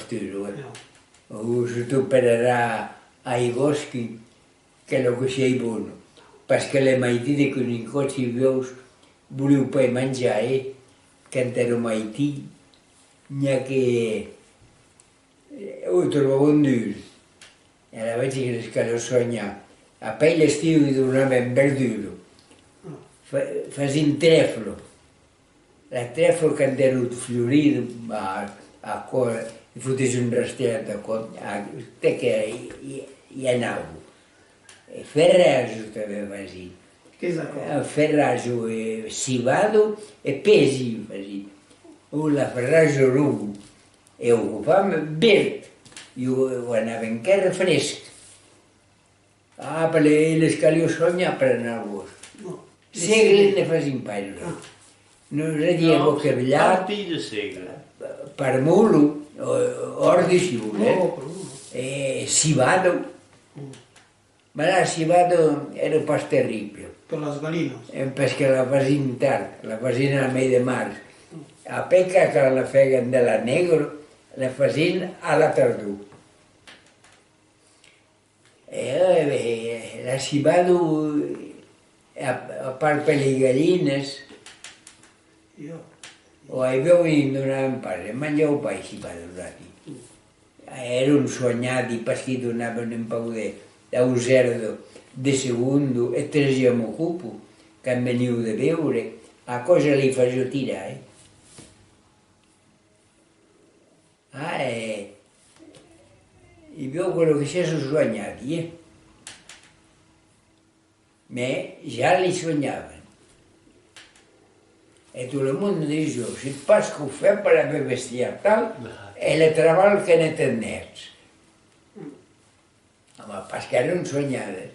postura. O tu pararà ai boschi che lo così buono. Perché le maitine con i cozzi veus volevo poi mangiare, che ero maitì, che ho trovato un duro. E alla vece che lo sogna, a poi l'estiu donava un bel duro. Facin trèfolo. La trèfolo que ero florit a cor, i fotés un rastet a cor, que hi anava. Ferraggio també facin. Què és això? Ferraggio cibado e pesi facin. La ferraggio lungo. E ho fam verd. Io anava encara fresc. Per les que li ho sogna per anar al bosc. Segle ne facin paio. Non rediamo che vegliare. Parti de segle. Per mulo, ordi si vuole. Cibado. Ma la cibado era pas terrible. Per les gallines. Perquè la facin tard, la facin al mes de març. A peca que la feien de la negro, la facin a la tardor. La cibado, a part per les gallines, o hi veu i donaven pas, menjau pa i cibado rati. Era un sognat i perché donaven un pau d'un cerdo de segundo e traiamo cupo, que em veniu de veure, a cosa li facio tirar. I veu quello che si sono sognati, Ma ja li sognaven. E tot el món diu, si pas que ho fem per haver vestit tal, e le treball que ne tenen nets. Home, pas que eren soñades.